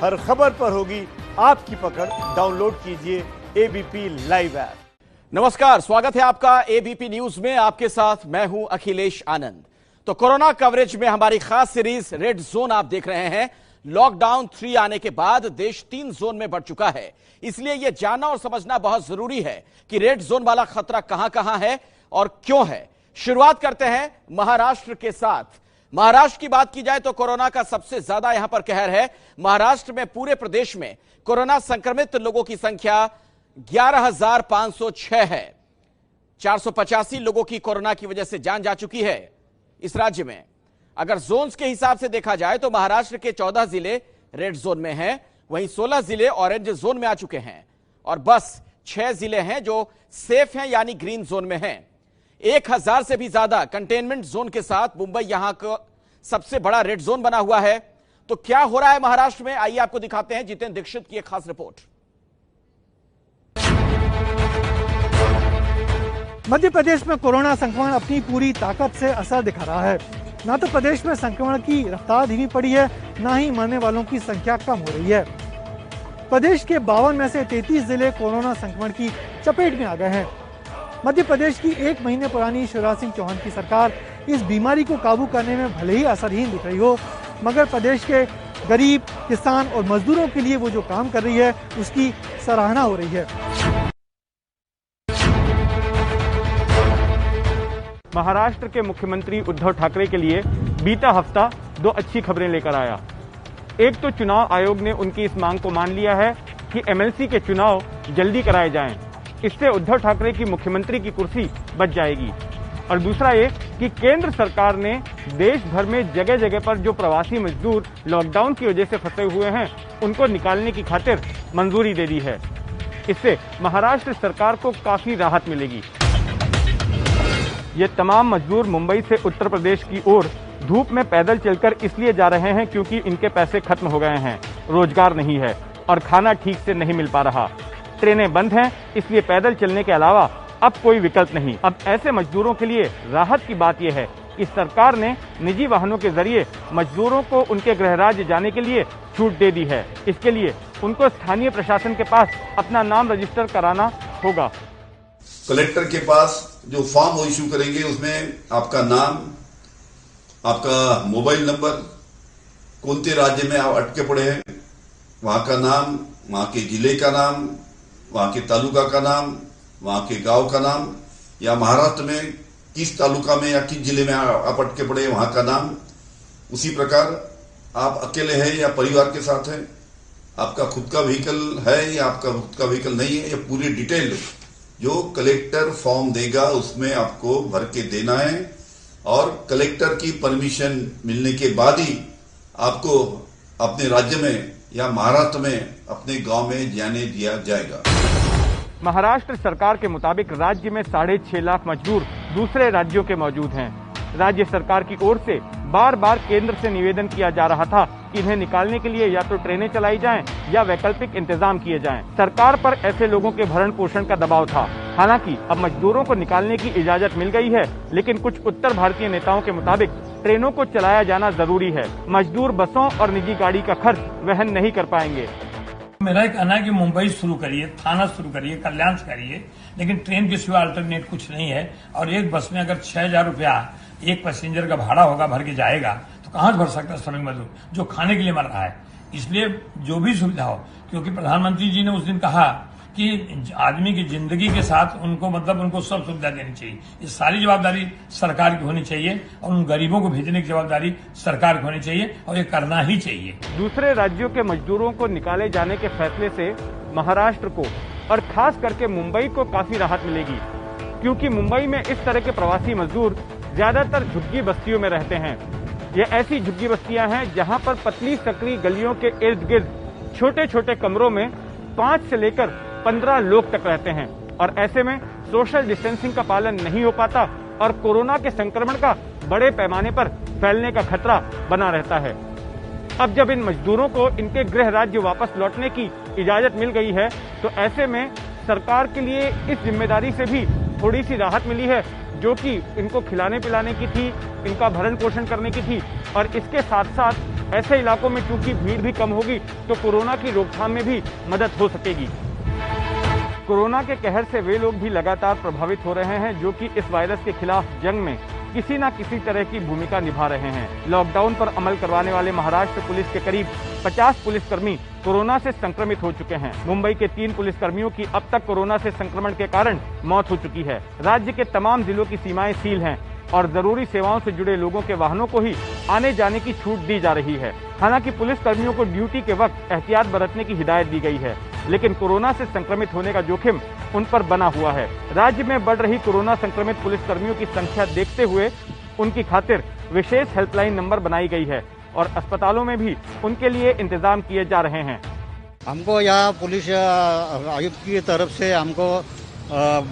हर खबर पर होगी आपकी पकड़। डाउनलोड कीजिए एबीपी लाइव ऐप। नमस्कार, स्वागत है आपका एबीपी न्यूज में। आपके साथ मैं हूं अखिलेश आनंद। तो कोरोना कवरेज में हमारी खास सीरीज रेड जोन आप देख रहे हैं। लॉकडाउन 3 आने के बाद देश 3 जोन में बढ़ चुका है, इसलिए यह जानना और समझना बहुत जरूरी है कि रेड जोन वाला खतरा कहां कहां है और क्यों है। शुरुआत करते हैं महाराष्ट्र के साथ। महाराष्ट्र की बात की जाए तो कोरोना का सबसे ज्यादा यहां पर कहर है। महाराष्ट्र में पूरे प्रदेश में कोरोना संक्रमित लोगों की संख्या 11,506 है। 485 लोगों की कोरोना की वजह से जान जा चुकी है इस राज्य में। अगर जोन्स के हिसाब से देखा जाए तो महाराष्ट्र के 14 जिले रेड जोन में हैं, वहीं 16 जिले ऑरेंज जोन में आ चुके हैं और बस 6 जिले हैं जो सेफ हैं यानी ग्रीन जोन में हैं। 1000 से भी ज्यादा कंटेनमेंट जोन के साथ मुंबई यहां का सबसे बड़ा रेड जोन बना हुआ है। तो क्या हो रहा है महाराष्ट्र में, आइए आपको दिखाते हैं जितेंद्र दीक्षित की एक खास रिपोर्ट। मध्य प्रदेश में कोरोना संक्रमण अपनी पूरी ताकत से असर दिखा रहा है। न तो प्रदेश में संक्रमण की रफ्तार धीमी पड़ी है, न ही मरने वालों की संख्या कम हो रही है। प्रदेश के 52 में से 33 जिले कोरोना संक्रमण की चपेट में आ गए हैं। मध्य प्रदेश की 1 महीने पुरानी शिवराज सिंह चौहान की सरकार इस बीमारी को काबू करने में भले ही असरहीन दिख रही हो, मगर प्रदेश के गरीब, किसान और मजदूरों के लिए वो जो काम कर रही है उसकी सराहना हो रही है। महाराष्ट्र के मुख्यमंत्री उद्धव ठाकरे के लिए बीता हफ्ता 2 अच्छी खबरें लेकर आया। एक तो चुनाव आयोग ने उनकी इस मांग को मान लिया है कि एमएलसी के चुनाव जल्दी कराए जाएं। इससे उद्धव ठाकरे की मुख्यमंत्री की कुर्सी बच जाएगी। और दूसरा ये कि केंद्र सरकार ने देश भर में जगह जगह पर जो प्रवासी मजदूर लॉकडाउन की वजह से फंसे हुए हैं उनको निकालने की खातिर मंजूरी दे दी है। इससे महाराष्ट्र सरकार को काफी राहत मिलेगी। ये तमाम मजदूर मुंबई से उत्तर प्रदेश की ओर धूप में पैदल चलकर इसलिए जा रहे हैं क्योंकि इनके पैसे खत्म हो गए हैं, रोजगार नहीं है और खाना ठीक से नहीं मिल पा रहा। ट्रेनें बंद हैं, इसलिए पैदल चलने के अलावा अब कोई विकल्प नहीं। अब ऐसे मजदूरों के लिए राहत की बात यह है कि सरकार ने निजी वाहनों के जरिए मजदूरों को उनके गृह राज्य जाने के लिए छूट दे दी है। इसके लिए उनको स्थानीय प्रशासन के पास अपना नाम रजिस्टर कराना होगा। कलेक्टर के पास जो फॉर्म इश्यू करेंगे उसमें आपका नाम, आपका मोबाइल नंबर, कौन से राज्य में आप अटके पड़े हैं वहां का नाम, वहां के जिले का नाम, वहां के तालुका का नाम, वहां के गांव का नाम, या महाराष्ट्र में किस तालुका में या किस जिले में आप अटके पड़े वहां का नाम। उसी प्रकार आप अकेले हैं या परिवार के साथ हैं, आपका खुद का व्हीकल है या आपका खुद का व्हीकल नहीं है, ये पूरी डिटेल जो कलेक्टर फॉर्म देगा उसमें आपको भर के देना है और कलेक्टर की परमिशन मिलने के बाद ही आपको अपने राज्य में या महाराष्ट्र में अपने गांव में जाने दिया जाएगा। महाराष्ट्र सरकार के मुताबिक राज्य में 6.5 लाख मजदूर दूसरे राज्यों के मौजूद हैं। राज्य सरकार की ओर से बार बार केंद्र से निवेदन किया जा रहा था कि इन्हें निकालने के लिए या तो ट्रेनें चलाई जाएं या वैकल्पिक इंतजाम किए जाएं। सरकार पर ऐसे लोगों के भरण पोषण का दबाव था। हालांकि अब मजदूरों को निकालने की इजाजत मिल गई है, लेकिन कुछ उत्तर भारतीय नेताओं के मुताबिक ट्रेनों को चलाया जाना जरूरी है। मजदूर बसों और निजी गाड़ी का खर्च वहन नहीं कर पाएंगे। मेरा एक कहना है कि मुंबई शुरू करिए, थाना शुरू करिए, कल्याण से करिए, लेकिन ट्रेन के सिवा अल्टरनेट कुछ नहीं है। और एक बस में अगर 6,000 रुपया एक पैसेंजर का भाड़ा होगा, भर के जाएगा, तो कहां से भर सकता है श्रमिक मजदूर जो खाने के लिए मर रहा है। इसलिए जो भी सुविधा हो, क्योंकि प्रधानमंत्री जी ने उस दिन कहा कि आदमी की जिंदगी के साथ उनको सब सुविधा देनी चाहिए। ये सारी जवाबदारी सरकार की होनी चाहिए और उन गरीबों को भेजने की जवाबदारी सरकार की होनी चाहिए और ये करना ही चाहिए। दूसरे राज्यों के मजदूरों को निकाले जाने के फैसले से महाराष्ट्र को और खास करके मुंबई को काफी राहत मिलेगी, क्योंकि मुंबई में इस तरह के प्रवासी मजदूर ज्यादातर झुग्गी बस्तियों में रहते हैं। ये ऐसी झुग्गी बस्तियां हैं जहां पर पतली सकरी गलियों के इर्द गिर्द छोटे छोटे कमरों में 5 से लेकर 15 लोग तक रहते हैं और ऐसे में सोशल डिस्टेंसिंग का पालन नहीं हो पाता और कोरोना के संक्रमण का बड़े पैमाने पर फैलने का खतरा बना रहता है। अब जब इन मजदूरों को इनके गृह राज्य वापस लौटने की इजाजत मिल गई है, तो ऐसे में सरकार के लिए इस जिम्मेदारी से भी थोड़ी सी राहत मिली है, जो कि इनको खिलाने पिलाने की थी, इनका भरण पोषण करने की थी, और इसके साथ साथ ऐसे इलाकों में चूंकि भीड़ भी कम होगी तो कोरोना की रोकथाम में भी मदद हो सकेगी। कोरोना के कहर से वे लोग भी लगातार प्रभावित हो रहे हैं जो कि इस वायरस के खिलाफ जंग में किसी न किसी तरह की भूमिका निभा रहे हैं। लॉकडाउन पर अमल करवाने वाले महाराष्ट्र पुलिस के करीब 50 पुलिसकर्मी कोरोना से संक्रमित हो चुके हैं। मुंबई के 3 पुलिसकर्मियों की अब तक कोरोना से संक्रमण के कारण मौत हो चुकी है। राज्य के तमाम जिलों की सीमाएं सील हैं और जरूरी सेवाओं से जुड़े लोगों के वाहनों को ही आने जाने की छूट दी जा रही है। हालांकि पुलिसकर्मियों को ड्यूटी के वक्त एहतियात बरतने की हिदायत दी गई है, लेकिन कोरोना से संक्रमित होने का जोखिम उन पर बना हुआ है। राज्य में बढ़ रही कोरोना संक्रमित पुलिसकर्मियों की संख्या देखते हुए उनकी खातिर विशेष हेल्पलाइन नंबर बनाई गई है और अस्पतालों में भी उनके लिए इंतजाम किए जा रहे हैं। हमको यहाँ पुलिस आयुक्त की तरफ से हमको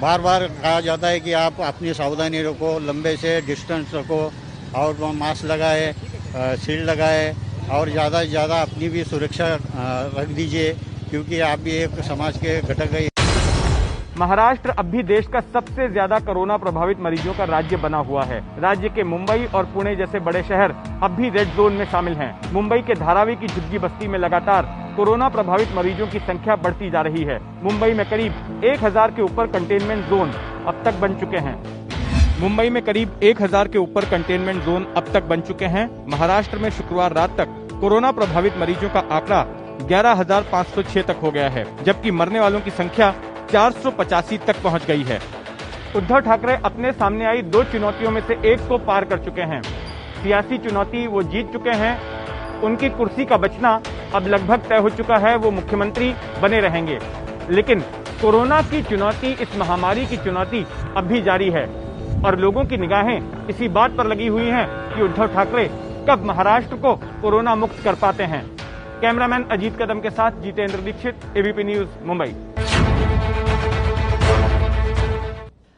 बार बार कहा जाता है कि आप अपनी सावधानी रखो, लंबे से डिस्टेंस रखो और मास्क लगाए, शील्ड लगाए और ज़्यादा से ज़्यादा अपनी भी सुरक्षा रख दीजिए क्योंकि आप भी एक समाज के घटक हैं। महाराष्ट्र अब भी देश का सबसे ज्यादा कोरोना प्रभावित मरीजों का राज्य बना हुआ है। राज्य के मुंबई और पुणे जैसे बड़े शहर अब भी रेड जोन में शामिल हैं। मुंबई के धारावी की झुग्गी बस्ती में लगातार कोरोना प्रभावित मरीजों की संख्या बढ़ती जा रही है। मुंबई में करीब 1000 के ऊपर कंटेनमेंट जोन अब तक बन चुके हैं। मुंबई में करीब 1000 के ऊपर कंटेनमेंट जोन अब तक बन चुके हैं। महाराष्ट्र में शुक्रवार रात तक कोरोना प्रभावित मरीजों का आंकड़ा 11,506 तक हो गया है, जबकि मरने वालों की संख्या 485 तक पहुंच गई है। उद्धव ठाकरे अपने सामने आई 2 चुनौतियों में से एक को पार कर चुके हैं। सियासी चुनौती वो जीत चुके हैं, उनकी कुर्सी का बचना अब लगभग तय हो चुका है, वो मुख्यमंत्री बने रहेंगे। लेकिन कोरोना की चुनौती, इस महामारी की चुनौती अब भी जारी है और लोगों की निगाहें इसी बात पर लगी हुई हैं कि उद्धव ठाकरे कब महाराष्ट्र को कोरोना मुक्त कर पाते हैं। कैमरामैन अजीत कदम के साथ जितेंद्र दीक्षित, एबीपी न्यूज, मुंबई।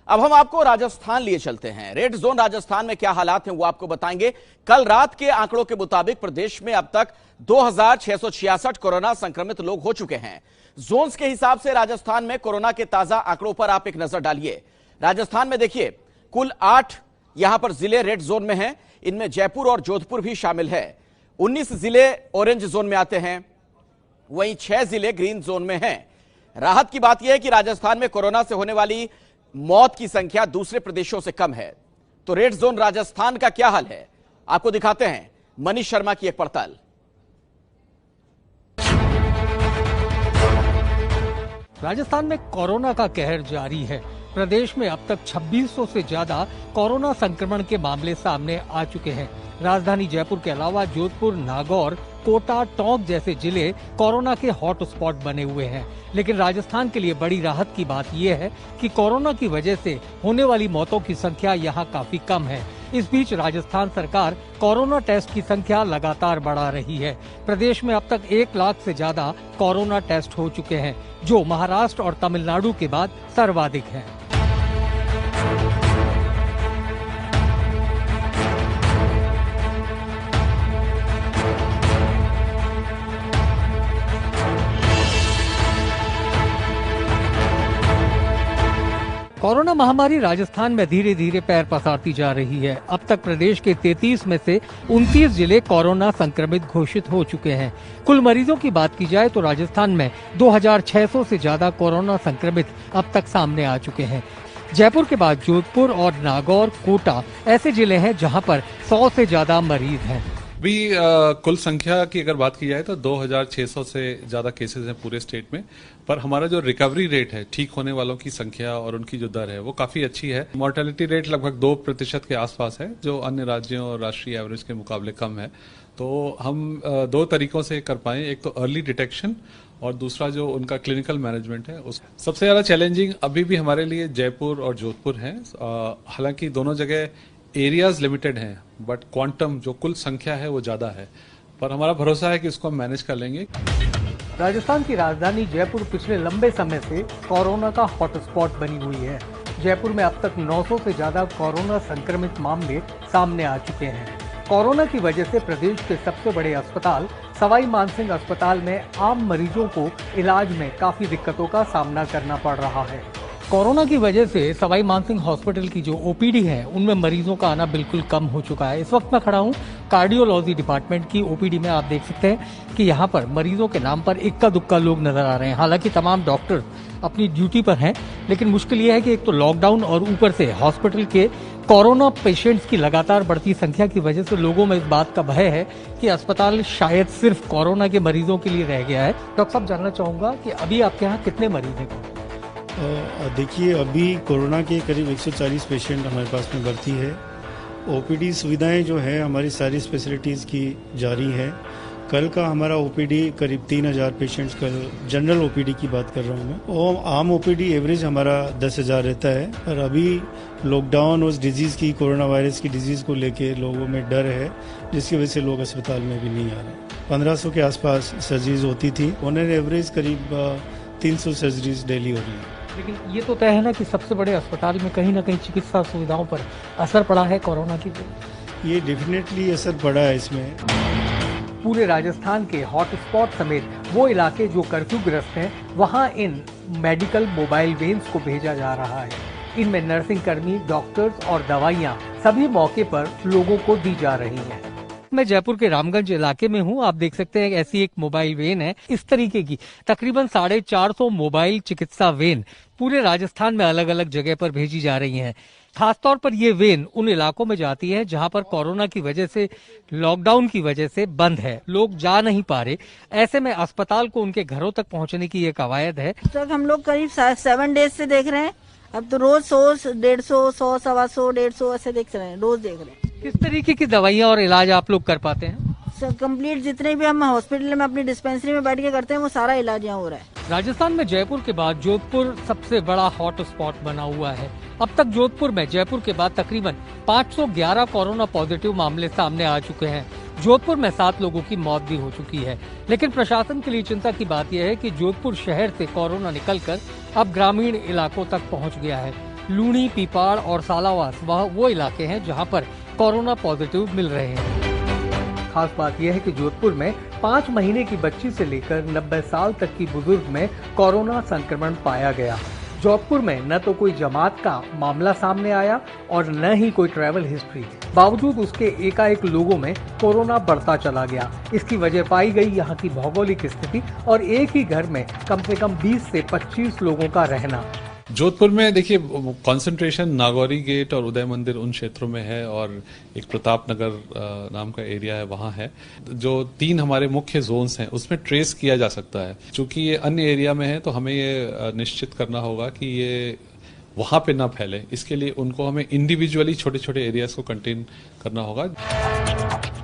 अब हम आपको राजस्थान लिए चलते हैं। रेड जोन राजस्थान में क्या हालात हैं वो आपको बताएंगे। कल रात के आंकड़ों के मुताबिक प्रदेश में अब तक 2666 कोरोना संक्रमित लोग हो चुके हैं। जोन्स के हिसाब से राजस्थान में कोरोना के ताजा आंकड़ों पर आप एक नजर डालिए। राजस्थान में देखिए कुल 8 यहां पर जिले रेड जोन में हैं, इनमें जयपुर और जोधपुर भी शामिल है। 19 जिले ऑरेंज जोन में आते हैं, वहीं 6 जिले ग्रीन जोन में हैं। राहत की बात यह है कि राजस्थान में कोरोना से होने वाली मौत की संख्या दूसरे प्रदेशों से कम है। तो रेड जोन राजस्थान का क्या हाल है, आपको दिखाते हैं मनीष शर्मा की एक पड़ताल। राजस्थान में कोरोना का कहर जारी है। प्रदेश में अब तक 2600 से ज्यादा कोरोना संक्रमण के मामले सामने आ चुके हैं। राजधानी जयपुर के अलावा जोधपुर, नागौर, कोटा, टोंक जैसे जिले कोरोना के हॉट स्पॉट बने हुए हैं। लेकिन राजस्थान के लिए बड़ी राहत की बात यह है कि कोरोना की वजह से होने वाली मौतों की संख्या यहां काफी कम है। इस बीच राजस्थान सरकार कोरोना टेस्ट की संख्या लगातार बढ़ा रही है। प्रदेश में अब तक 1 लाख से ज्यादा कोरोना टेस्ट हो चुके हैं, जो महाराष्ट्र और तमिलनाडु के बाद सर्वाधिक है। कोरोना महामारी राजस्थान में धीरे धीरे पैर पसारती जा रही है। अब तक प्रदेश के 33 में से 29 जिले कोरोना संक्रमित घोषित हो चुके हैं। कुल मरीजों की बात की जाए तो राजस्थान में 2600 से ज्यादा कोरोना संक्रमित अब तक सामने आ चुके हैं। जयपुर के बाद जोधपुर और नागौर, कोटा ऐसे जिले हैं जहां पर 100 से ज्यादा मरीज हैं। अभी कुल संख्या की अगर बात की जाए तो 2600 से ज्यादा केसेस हैं पूरे स्टेट में, पर हमारा जो रिकवरी रेट है, ठीक होने वालों की संख्या और उनकी जो दर है वो काफी अच्छी है। मॉर्टेलिटी रेट लगभग 2% के आसपास है, जो अन्य राज्यों और राष्ट्रीय एवरेज के मुकाबले कम है। तो हम 2 तरीकों से कर पाए, एक तो अर्ली डिटेक्शन और दूसरा जो उनका क्लिनिकल मैनेजमेंट है। उस सबसे ज्यादा चैलेंजिंग अभी भी हमारे लिए जयपुर और जोधपुर है। हालांकि दोनों जगह एरियाज लिमिटेड हैं, बट क्वांटम जो कुल संख्या है वो ज्यादा है, पर हमारा भरोसा है कि इसको हम मैनेज कर लेंगे। राजस्थान की राजधानी जयपुर पिछले लंबे समय से कोरोना का हॉटस्पॉट बनी हुई है। जयपुर में अब तक 900 से ज्यादा कोरोना संक्रमित मामले सामने आ चुके हैं। कोरोना की वजह से प्रदेश के सबसे बड़े अस्पताल सवाई मानसिंह अस्पताल में आम मरीजों को इलाज में काफी दिक्कतों का सामना करना पड़ रहा है। कोरोना की वजह से सवाई मानसिंह हॉस्पिटल की जो ओपीडी है उनमें मरीजों का आना बिल्कुल कम हो चुका है। इस वक्त मैं खड़ा हूं कार्डियोलॉजी डिपार्टमेंट की ओपीडी में। आप देख सकते हैं कि यहां पर मरीजों के नाम पर इक्का दुक्का लोग नजर आ रहे हैं। हालांकि तमाम डॉक्टर अपनी ड्यूटी पर हैं, लेकिन मुश्किल ये है कि एक तो लॉकडाउन और ऊपर से हॉस्पिटल के कोरोना पेशेंट्स की लगातार बढ़ती संख्या की वजह से लोगों में इस बात का भय है कि अस्पताल शायद सिर्फ कोरोना के मरीजों के लिए रह गया है। डॉक्टर साहब, जानना चाहूंगा कि अभी आपके यहाँ कितने मरीज हैं? देखिए, अभी कोरोना के करीब 140 पेशेंट हमारे पास में भर्ती है। ओपीडी सुविधाएं जो है हमारी सारी स्पेशलिटीज़ की जारी है। कल का हमारा ओपीडी करीब 3000 पेशेंट्स, कल जनरल ओपीडी की बात कर रहा हूँ मैं। और आम ओपीडी एवरेज हमारा 10,000 रहता है। और अभी लॉकडाउन उस डिजीज़ की, कोरोना वायरस की डिजीज़ को लेके लोगों में डर है, जिसकी वजह से लोग अस्पताल में भी नहीं आ रहे। 1500 के आसपास सर्जरीज होती थी, उन्हें एवरेज करीब 300 सर्जरीज डेली हो रही है। लेकिन ये तो तय है ना कि सबसे बड़े अस्पताल में कहीं ना कहीं चिकित्सा सुविधाओं पर असर पड़ा है कोरोना की वजह। ये डेफिनेटली असर पड़ा है इसमें। पूरे राजस्थान के हॉटस्पॉट समेत वो इलाके जो कर्फ्यू ग्रस्त हैं, वहां इन मेडिकल मोबाइल वेन्स को भेजा जा रहा है। इनमें नर्सिंग कर्मी, डॉक्टर्स और दवाइयां सभी मौके पर लोगों को दी जा रही हैं। मैं जयपुर के रामगंज इलाके में हूं। आप देख सकते हैं ऐसी एक मोबाइल वेन है। इस तरीके की तकरीबन 450 मोबाइल चिकित्सा वेन पूरे राजस्थान में अलग अलग जगह पर भेजी जा रही हैं। खासतौर पर ये वेन उन इलाकों में जाती है जहां पर कोरोना की वजह से, लॉकडाउन की वजह से बंद है, लोग जा नहीं पा रहे। ऐसे में अस्पताल को उनके घरों तक पहुंचने की ये कवायद है। तक हम लोग करीब 7 डेज से देख रहे हैं। अब तो रोज 100, 150, 100, 125, 150 ऐसे देख रहे हैं, रोज देख रहे हैं। किस तरीके की दवाइयाँ और इलाज आप लोग कर पाते हैं? कंप्लीट जितने भी हम हॉस्पिटल में अपनी डिस्पेंसरी में बैठ के करते हैं, वो सारा इलाज यहाँ हो रहा है। राजस्थान में जयपुर के बाद जोधपुर सबसे बड़ा हॉट स्पॉट बना हुआ है। अब तक जोधपुर में जयपुर के बाद तकरीबन 511 कोरोना पॉजिटिव मामले सामने आ चुके हैं। जोधपुर में 7 लोगों की मौत भी हो चुकी है। लेकिन प्रशासन के लिए चिंता की बात यह है कि जोधपुर शहर से कोरोना निकलकर अब ग्रामीण इलाकों तक पहुंच गया है। लूणी, पीपाड़ और सालावास वो इलाके हैं जहां पर कोरोना पॉजिटिव मिल रहे हैं। खास बात यह है कि जोधपुर में 5 महीने की बच्ची से लेकर 90 साल तक की बुजुर्ग में कोरोना संक्रमण पाया गया। जोधपुर में न तो कोई जमात का मामला सामने आया और न ही कोई ट्रैवल हिस्ट्री। बावजूद उसके एकाएक लोगों में कोरोना बढ़ता चला गया। इसकी वजह पाई गई यहाँ की भौगोलिक स्थिति और एक ही घर में कम से कम 20 से 25 लोगों का रहना। जोधपुर में देखिए, कंसंट्रेशन नागौरी गेट और उदय मंदिर उन क्षेत्रों में है और एक प्रताप नगर नाम का एरिया है, वहां है। जो 3 हमारे मुख्य जोन्स हैं उसमें ट्रेस किया जा सकता है। चूंकि ये अन्य एरिया में है तो हमें ये निश्चित करना होगा कि ये वहां पे ना फैले। इसके लिए उनको हमें इंडिविजुअली छोटे छोटे एरियाज को कंटेन करना होगा।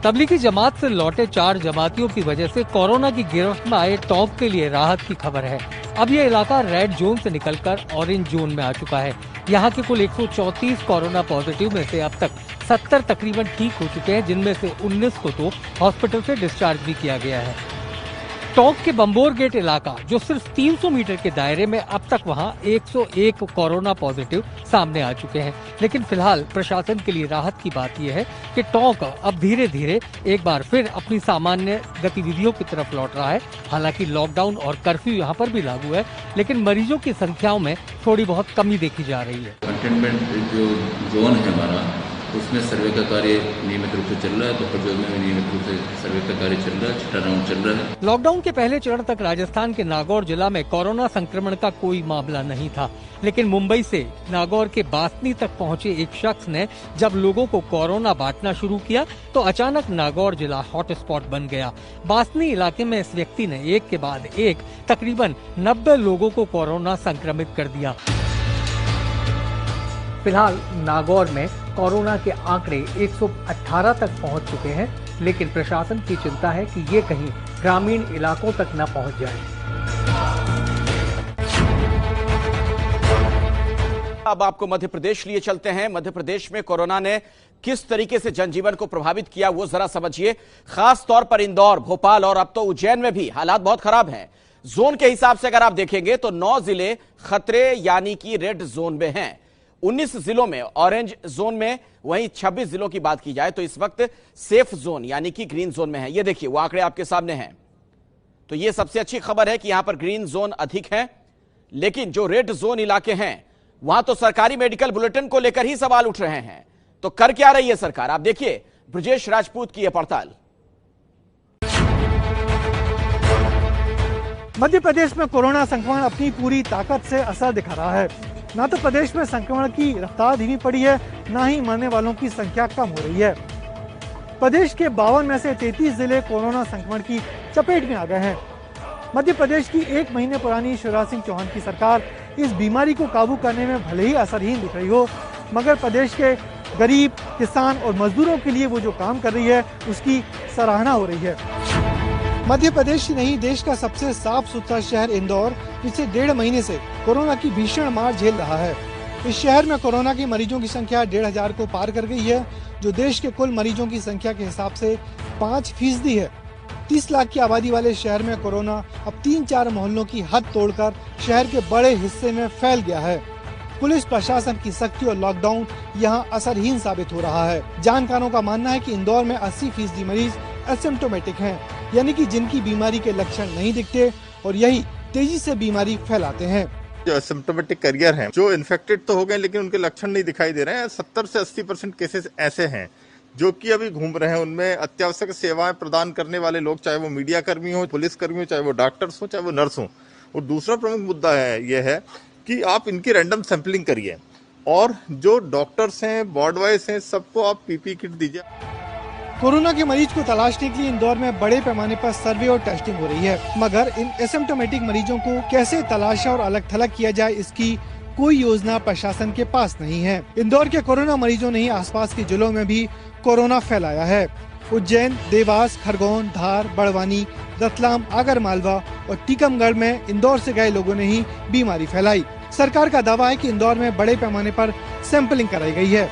तबलीगी जमात से लौटे 4 जमातियों की वजह से कोरोना की गिरफ्त में आए टोंक के लिए राहत की खबर है। अब ये इलाका रेड जोन से निकलकर ऑरेंज जोन में आ चुका है। यहाँ के कुल 134 कोरोना पॉजिटिव में से अब तक 70 तकरीबन ठीक हो चुके हैं, जिनमें से 19 को तो हॉस्पिटल से डिस्चार्ज भी किया गया है। टोंक के बम्बोर गेट इलाका जो सिर्फ 300 मीटर के दायरे में, अब तक वहां 101 कोरोना पॉजिटिव सामने आ चुके हैं। लेकिन फिलहाल प्रशासन के लिए राहत की बात यह है कि टोंक अब धीरे धीरे एक बार फिर अपनी सामान्य गतिविधियों की तरफ लौट रहा है। हालांकि लॉकडाउन और कर्फ्यू यहाँ पर भी लागू है, लेकिन मरीजों की संख्याओं में थोड़ी बहुत कमी देखी जा रही है। कंटेनमेंट जो जोन है हमारा, उसमें सर्वे का कार्य नियमित रूप से चल रहा है। तो प्रजोद में नियमित रूप से सर्वे का कार्य चल रहा है, छठा राउंड चल रहा है। लॉकडाउन के पहले चरण तक राजस्थान के नागौर जिला में कोरोना संक्रमण का कोई मामला नहीं था। लेकिन मुंबई से नागौर के बासनी तक पहुंचे एक शख्स ने जब लोगों को कोरोना बांटना शुरू किया तो अचानक नागौर जिला हॉटस्पॉट बन गया। बासनी इलाके में इस व्यक्ति ने एक के बाद एक तकरीबन 90 लोगों को कोरोना संक्रमित कर दिया। फिलहाल नागौर में कोरोना के आंकड़े 118 तक पहुंच चुके हैं, लेकिन प्रशासन की चिंता है कि ये कहीं ग्रामीण इलाकों तक न पहुंच जाए। अब आपको मध्य प्रदेश लिए चलते हैं। मध्य प्रदेश में कोरोना ने किस तरीके से जनजीवन को प्रभावित किया वो जरा समझिए। खास तौर पर इंदौर, भोपाल और अब तो उज्जैन में भी हालात बहुत खराब हैं। जोन के हिसाब से अगर आप देखेंगे तो 9 जिले खतरे यानी कि रेड जोन में हैं। 19 जिलों में ऑरेंज जोन में, वहीं 26 जिलों की बात की जाए तो इस वक्त सेफ जोन यानी कि ग्रीन जोन में है। ये देखिए वो आंकड़े आपके सामने हैं। तो ये सबसे अच्छी खबर है कि यहां पर ग्रीन जोन अधिक है, लेकिन जो रेड जोन इलाके हैं वहां तो सरकारी मेडिकल बुलेटिन को लेकर ही सवाल उठ रहे हैं। तो कर क्या रही है सरकार, आप देखिए ब्रजेश राजपूत की यह पड़ताल। मध्य प्रदेश में कोरोना संक्रमण अपनी पूरी ताकत से असर दिखा रहा है। न तो प्रदेश में संक्रमण की रफ्तार धीमी पड़ी है, न ही मरने वालों की संख्या कम हो रही है। प्रदेश के 52 में से 33 जिले कोरोना संक्रमण की चपेट में आ गए हैं। मध्य प्रदेश की 1 महीने पुरानी शिवराज सिंह चौहान की सरकार इस बीमारी को काबू करने में भले ही असरहीन दिख रही हो, मगर प्रदेश के गरीब, किसान और मजदूरों के लिए वो जो काम कर रही है उसकी सराहना हो रही है। मध्य प्रदेश ही नहीं, देश का सबसे साफ सुथरा शहर इंदौर पिछले 1.5 महीने से कोरोना की भीषण मार झेल रहा है। इस शहर में कोरोना के मरीजों की संख्या 1,500 को पार कर गई है, जो देश के कुल मरीजों की संख्या के हिसाब से 5% है। 30 लाख की आबादी वाले शहर में कोरोना अब 3-4 मोहल्लों की हद तोड़कर शहर के बड़े हिस्से में फैल गया है। पुलिस प्रशासन की सख्ती और लॉकडाउन यहां असरहीन साबित हो रहा है। जानकारों का मानना है कि इंदौर में 80% मरीज एसिम्प्टोमेटिक हैं, यानी कि जिनकी बीमारी के लक्षण नहीं दिखते और यही तेजी से बीमारी फैलाते हैं। जो एसिम्प्टोमेटिक कैरियर हैं, जो इन्फेक्टेड तो हो गए लेकिन उनके लक्षण नहीं दिखाई दे रहे हैं, 70 से 80% केसेस ऐसे हैं जो कि अभी घूम रहे हैं। उनमें अत्यावश्यक सेवाएं प्रदान करने वाले लोग, चाहे वो मीडिया कर्मी हो, पुलिस कर्मी हो, चाहे वो डॉक्टर्स हो, चाहे वो नर्स हो। और दूसरा प्रमुख मुद्दा है यह है कि आप इनकी रैंडम सैंपलिंग करिए और जो डॉक्टर्स हैं, वार्ड वाइज हैं, सबको आप पीपी किट दीजिए। कोरोना के मरीज को तलाशने के लिए इंदौर में बड़े पैमाने पर सर्वे और टेस्टिंग हो रही है, मगर इन एसिम्प्टोमेटिक मरीजों को कैसे तलाशा और अलग थलग किया जाए, इसकी कोई योजना प्रशासन के पास नहीं है। इंदौर के कोरोना मरीजों ने ही आसपास के जिलों में भी कोरोना फैलाया है। उज्जैन, देवास, खरगोन, धार, बड़वानी, रतलाम, आगरमालवा और टीकमगढ़ में इंदौर से गए लोगों ने ही बीमारी फैलाई। सरकार का दावा है कि इंदौर में बड़े पैमाने पर सैंपलिंग कराई गई है।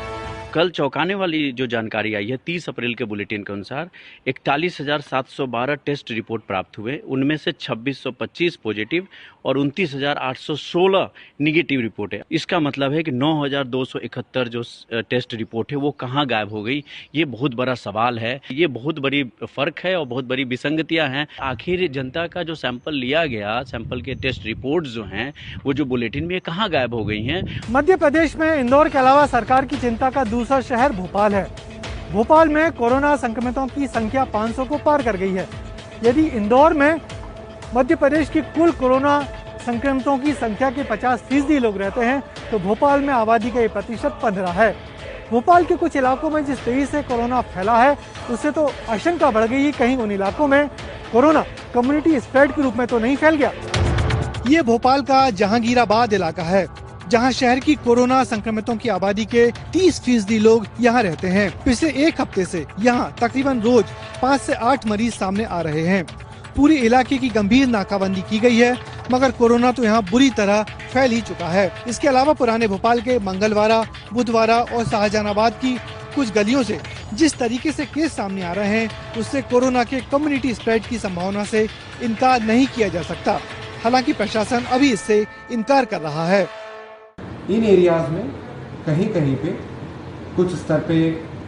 कल चौंकाने वाली जो जानकारी आई है, 30 अप्रैल के बुलेटिन के अनुसार 41,712 टेस्ट रिपोर्ट प्राप्त हुए। उनमें से 2625 पॉजिटिव और 29,816 निगेटिव रिपोर्ट है। इसका मतलब है कि 9,271 जो टेस्ट रिपोर्ट है वो कहाँ गायब हो गई, ये बहुत बड़ा सवाल है। ये बहुत बड़ी फर्क है और बहुत बड़ी विसंगतियां हैं। आखिर जनता का जो सैंपल लिया गया, सैंपल के टेस्ट रिपोर्ट जो हैं वो जो बुलेटिन में कहाँ गायब हो गई हैं। मध्य प्रदेश में इंदौर के अलावा सरकार की चिंता का दूसरा शहर भोपाल है। भोपाल में कोरोना संक्रमितों की संख्या 500 को पार कर गई है। यदि इंदौर में मध्य प्रदेश की कुल कोरोना संक्रमितों की संख्या के 50% लोग रहते हैं, तो भोपाल में आबादी का ये प्रतिशत 15 है। भोपाल के कुछ इलाकों में जिस तेजी से कोरोना फैला है, उससे तो आशंका बढ़ गई, कहीं उन इलाकों में कोरोना कम्युनिटी स्प्रेड के रूप में तो नहीं फैल गया। ये भोपाल का जहांगीराबाद इलाका है, जहां शहर की कोरोना संक्रमितों की आबादी के 30% लोग यहां रहते हैं। पिछले 1 हफ्ते से यहां तकरीबन रोज 5 से 8 मरीज सामने आ रहे हैं। पूरे इलाके की गंभीर नाकाबंदी की गई है, मगर कोरोना तो यहां बुरी तरह फैल ही चुका है। इसके अलावा पुराने भोपाल के मंगलवारा, बुधवारा और शाहजहानाबाद की कुछ गलियों से जिस तरीके से केस सामने आ रहे हैं, उससे कोरोना के कम्युनिटी स्प्रेड की संभावना से इनकार नहीं किया जा सकता। हालांकि प्रशासन अभी इससे इनकार कर रहा है। इन एरियाज में कहीं कहीं पे कुछ स्तर पे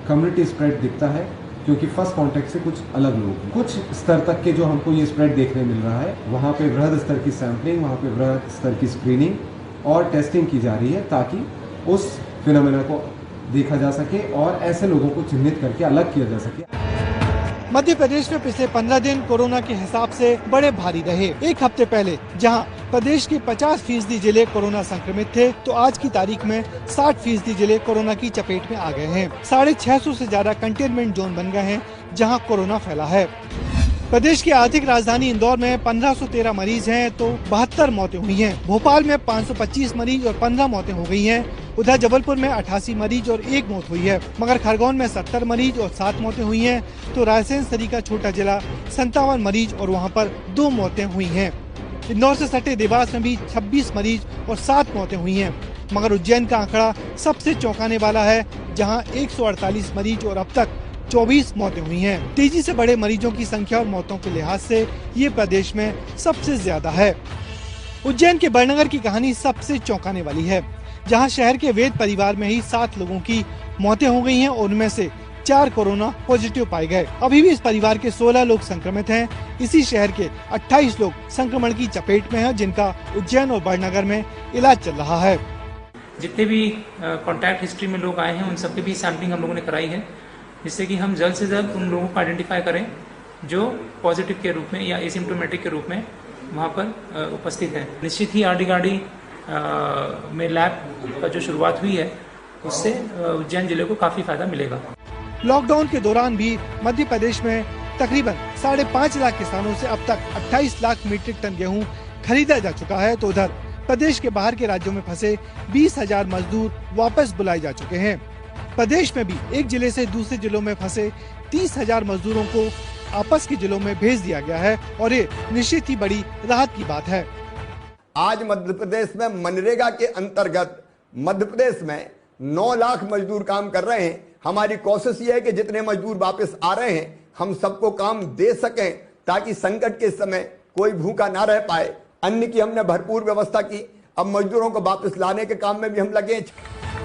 कम्युनिटी स्प्रेड दिखता है, क्योंकि फर्स्ट कांटेक्ट से कुछ अलग लोग हैं। कुछ स्तर तक के जो हमको ये स्प्रेड देखने मिल रहा है, वहाँ पे वृहद स्तर की सैंपलिंग, वहाँ पे वृहद स्तर की स्क्रीनिंग और टेस्टिंग की जा रही है, ताकि उस फिनोमेना को देखा जा सके और ऐसे लोगों को चिन्हित करके अलग किया जा सके। मध्य प्रदेश में पिछले 15 दिन कोरोना के हिसाब से बड़े भारी रहे। 1 हफ्ते पहले जहां प्रदेश के 50% जिले कोरोना संक्रमित थे, तो आज की तारीख में 60% जिले कोरोना की चपेट में आ गए हैं। 650 से ज्यादा कंटेनमेंट जोन बन गए हैं जहां कोरोना फैला है। प्रदेश की आर्थिक राजधानी इंदौर में 1513 मरीज हैं, तो 72 मौतें हुई हैं। भोपाल में 525 मरीज और 15 मौतें हो गई हैं। उधर जबलपुर में 88 मरीज और 1 मौत हुई है। मगर खरगोन में 70 मरीज और 7 मौतें हुई हैं, तो रायसेन सरी का छोटा जिला 57 मरीज और वहां पर 2 मौतें हुई हैं। इंदौर से सटे देवास में भी 26 मरीज और 7 मौतें हुई हैं। मगर उज्जैन का आंकड़ा सबसे चौंकाने वाला है, जहां 148 मरीज और अब तक 24 मौतें हुई हैं। तेजी से बढ़े मरीजों की संख्या और मौतों के लिहाज से ये प्रदेश में सबसे ज्यादा है। उज्जैन के बड़नगर की कहानी सबसे चौंकाने वाली है, जहां शहर के वेद परिवार में ही 7 लोगों की मौतें हो गई हैं और उनमें से 4 कोरोना पॉजिटिव पाए गए। अभी भी इस परिवार के 16 लोग संक्रमित हैं। इसी शहर के 28 लोग संक्रमण की चपेट में हैं, जिनका उज्जैन और बड़नगर में इलाज चल रहा है। जितने भी कॉन्टैक्ट हिस्ट्री में लोग आए हैं उन सबकी भी सैम्पलिंग हम लोगों ने कराई है, जिससे कि हम जल्द से जल्द उन लोगों को आइडेंटिफाई करें जो पॉजिटिव के रूप में या एसिम्प्टोमेटिक के रूप में वहाँ पर उपस्थित हैं। निश्चित ही आरडी में लैब का जो शुरुआत हुई है उससे उज्जैन जिले को काफी फायदा मिलेगा। लॉकडाउन के दौरान भी मध्य प्रदेश में तकरीबन 5.5 लाख किसानों से अब तक 28 लाख मीट्रिक टन गेहूं खरीदा जा चुका है, तो उधर प्रदेश के बाहर के राज्यों में फंसे 20,000 मजदूर वापस बुलाए जा चुके हैं। प्रदेश में भी एक जिले से दूसरे जिलों में फंसे 30,000 मजदूरों को आपस के जिलों में भेज दिया गया है और ये निश्चित ही बड़ी राहत की बात है। आज मध्य प्रदेश में मनरेगा के अंतर्गत मध्य प्रदेश में 9 लाख मजदूर काम कर रहे हैं। हमारी कोशिश ये है कि जितने मजदूर वापस आ रहे हैं हम सबको काम दे सकें, ताकि संकट के समय कोई भूखा ना रह पाए। अन्न की हमने भरपूर व्यवस्था की, अब मजदूरों को वापस लाने के काम में भी हम लगे।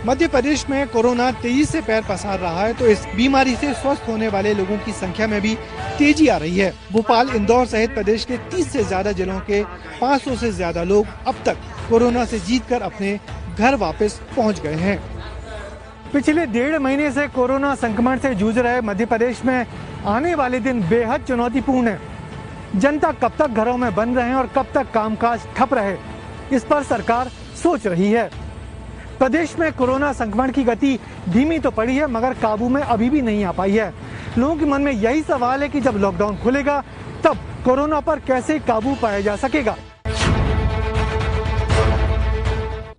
मध्य प्रदेश में कोरोना तेजी से पैर पसार रहा है, तो इस बीमारी से स्वस्थ होने वाले लोगों की संख्या में भी तेजी आ रही है। भोपाल, इंदौर सहित प्रदेश के 30 से ज्यादा जिलों के 500 से ज्यादा लोग अब तक कोरोना से जीतकर अपने घर वापस पहुंच गए हैं। पिछले 1.5 महीने से कोरोना संक्रमण से जूझ रहे मध्य प्रदेश में आने वाले दिन बेहद चुनौतीपूर्ण है। जनता कब तक घरों में बंद रहे और कब तक कामकाज ठप रहे, इस पर सरकार सोच रही है। प्रदेश में कोरोना संक्रमण की गति धीमी तो पड़ी है, मगर काबू में अभी भी नहीं आ पाई है। लोगों के मन में यही सवाल है कि जब लॉकडाउन खुलेगा तब कोरोना पर कैसे काबू पाया जा सकेगा।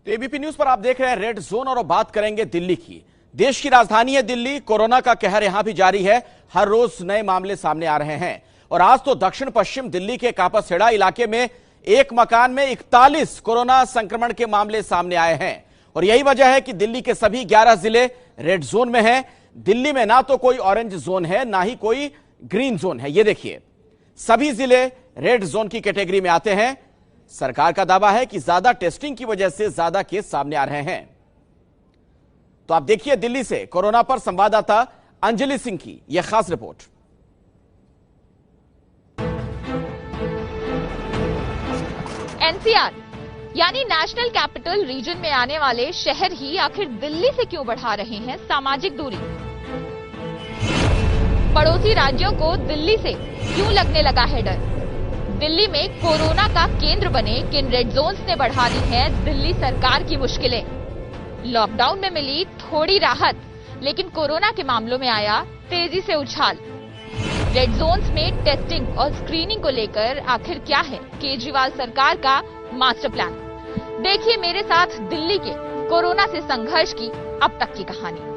एबीपी न्यूज पर आप देख रहे हैं रेड जोन और अब बात करेंगे दिल्ली की। देश की राजधानी है दिल्ली, कोरोना का कहर यहां भी जारी है। हर रोज नए मामले सामने आ रहे हैं और आज तो दक्षिण पश्चिम दिल्ली के कापासेड़ा इलाके में एक मकान में 41 कोरोना संक्रमण के मामले सामने आए हैं और यही वजह है कि दिल्ली के सभी 11 जिले रेड जोन में हैं। दिल्ली में ना तो कोई ऑरेंज जोन है, ना ही कोई ग्रीन जोन है। ये देखिए, सभी जिले रेड जोन की कैटेगरी में आते हैं। सरकार का दावा है कि ज्यादा टेस्टिंग की वजह से ज्यादा केस सामने आ रहे हैं। तो आप देखिए दिल्ली से कोरोना पर संवाददाता अंजलि सिंह की यह खास रिपोर्ट। एनसीआर यानी नेशनल कैपिटल रीजन में आने वाले शहर ही आखिर दिल्ली से क्यों बढ़ा रहे हैं सामाजिक दूरी? पड़ोसी राज्यों को दिल्ली से क्यों लगने लगा है डर? दिल्ली में कोरोना का केंद्र बने किन रेड जोन्स ने बढ़ा दी है दिल्ली सरकार की मुश्किलें? लॉकडाउन में मिली थोड़ी राहत, लेकिन कोरोना के मामलों में आया तेजी से उछाल। रेड जोन्स में टेस्टिंग और स्क्रीनिंग को लेकर आखिर क्या है केजरीवाल सरकार का मास्टर प्लान? देखिए मेरे साथ दिल्ली के कोरोना से संघर्ष की अब तक की कहानी।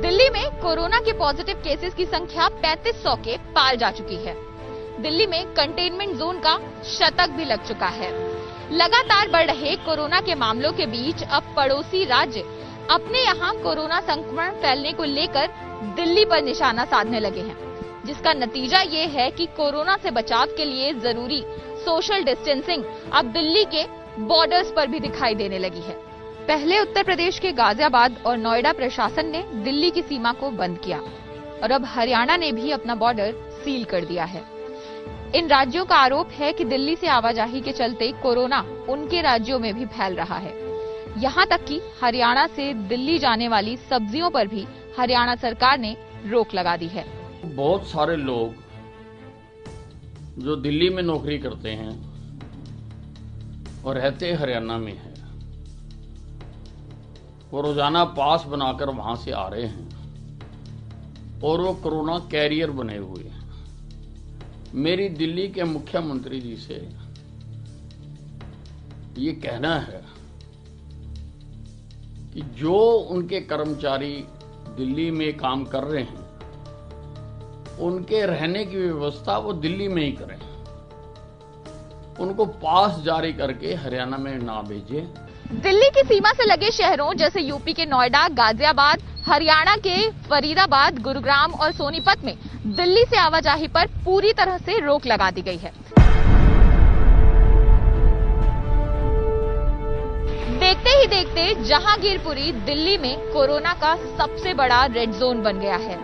दिल्ली में कोरोना के पॉजिटिव केसेस की संख्या 3500 के पार जा चुकी है। दिल्ली में कंटेनमेंट जोन का शतक भी लग चुका है। लगातार बढ़ रहे कोरोना के मामलों के बीच अब पड़ोसी राज्य अपने यहां कोरोना संक्रमण फैलने को लेकर दिल्ली पर निशाना साधने लगे हैं, जिसका नतीजा ये है कि कोरोना से बचाव के लिए जरूरी सोशल डिस्टेंसिंग अब दिल्ली के बॉर्डर्स पर भी दिखाई देने लगी है। पहले उत्तर प्रदेश के गाजियाबाद और नोएडा प्रशासन ने दिल्ली की सीमा को बंद किया और अब हरियाणा ने भी अपना बॉर्डर सील कर दिया है। इन राज्यों का आरोप है कि दिल्ली से आवाजाही के चलते कोरोना उनके राज्यों में भी फैल रहा है। यहाँ तक कि हरियाणा से दिल्ली जाने वाली सब्जियों पर भी हरियाणा सरकार ने रोक लगा दी है। बहुत सारे लोग जो दिल्ली में नौकरी करते हैं और रहते हरियाणा में हैं, वो रोजाना पास बनाकर वहां से आ रहे हैं और वो कोरोना कैरियर बने हुए हैं। मेरी दिल्ली के मुख्यमंत्री जी से ये कहना है कि जो उनके कर्मचारी दिल्ली में काम कर रहे हैं उनके रहने की व्यवस्था वो दिल्ली में ही करें, उनको पास जारी करके हरियाणा में ना भेजें। दिल्ली की सीमा से लगे शहरों जैसे यूपी के नोएडा, गाजियाबाद, हरियाणा के फरीदाबाद, गुरुग्राम और सोनीपत में दिल्ली से आवाजाही पर पूरी तरह से रोक लगा दी गई है। देखते ही देखते जहांगीरपुरी दिल्ली में कोरोना का सबसे बड़ा रेड जोन बन गया है।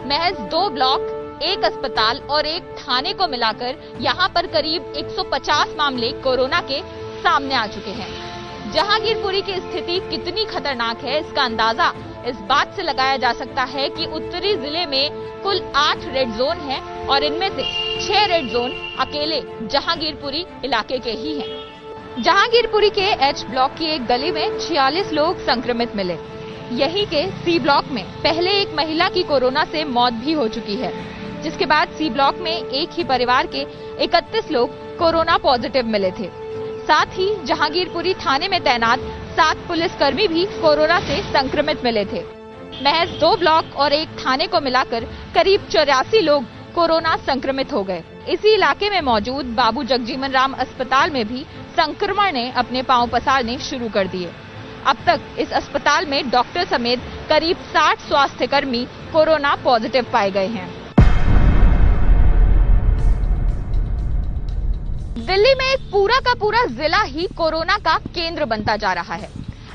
महज 2 ब्लॉक, 1 अस्पताल और 1 थाने को मिलाकर यहाँ पर करीब 150 मामले कोरोना के सामने आ चुके हैं। जहांगीरपुरी की स्थिति कितनी खतरनाक है, इसका अंदाजा इस बात से लगाया जा सकता है कि उत्तरी जिले में कुल 8 रेड जोन हैं और इनमें से 6 रेड जोन अकेले जहांगीरपुरी इलाके के ही हैं। जहांगीरपुरी के एच ब्लॉक की एक गली में 46 लोग संक्रमित मिले। यहीं के सी ब्लॉक में पहले एक महिला की कोरोना से मौत भी हो चुकी है, जिसके बाद सी ब्लॉक में एक ही परिवार के 31 लोग कोरोना पॉजिटिव मिले थे। साथ ही जहांगीरपुरी थाने में तैनात 7 पुलिसकर्मी भी कोरोना से संक्रमित मिले थे। महज 2 ब्लॉक और एक थाने को मिलाकर करीब 84 लोग कोरोना संक्रमित हो गए। इसी इलाके में मौजूद बाबू जगजीवन राम अस्पताल में भी संक्रमण ने अपने पांव पसारने शुरू कर दिए। अब तक इस अस्पताल में डॉक्टर समेत करीब 60 स्वास्थ्यकर्मी कोरोना पॉजिटिव पाए गए हैं। दिल्ली में एक पूरा का पूरा जिला ही कोरोना का केंद्र बनता जा रहा है।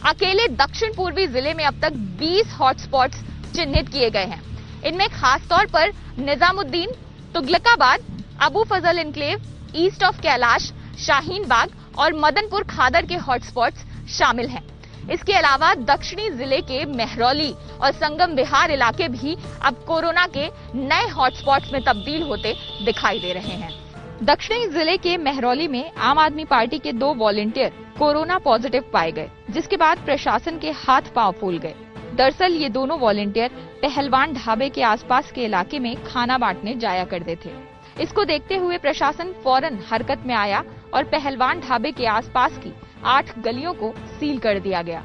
अकेले दक्षिण पूर्वी जिले में अब तक 20 हॉटस्पॉट्स चिन्हित किए गए हैं। इनमें खास तौर पर Nizamuddin, Tughlakabad, Abu Fazal enclave, east of Kailash, Shaheen Bagh और मदनपुर खादर के हॉटस्पॉट्स शामिल हैं। इसके अलावा दक्षिणी जिले के महरौली और संगम विहार इलाके भी अब कोरोना के नए हॉटस्पॉट्स में तब्दील होते दिखाई दे रहे हैं। दक्षिणी जिले के महरौली में आम आदमी पार्टी के 2 वॉलंटियर कोरोना पॉजिटिव पाए गए, जिसके बाद प्रशासन के हाथ पांव फूल गए। दरअसल ये दोनों वॉलंटियर पहलवान ढाबे के आसपास के इलाके में खाना बांटने जाया करते थे। इसको देखते हुए प्रशासन फौरन हरकत में आया और पहलवान ढाबे के आसपास की 8 गलियों को सील कर दिया गया।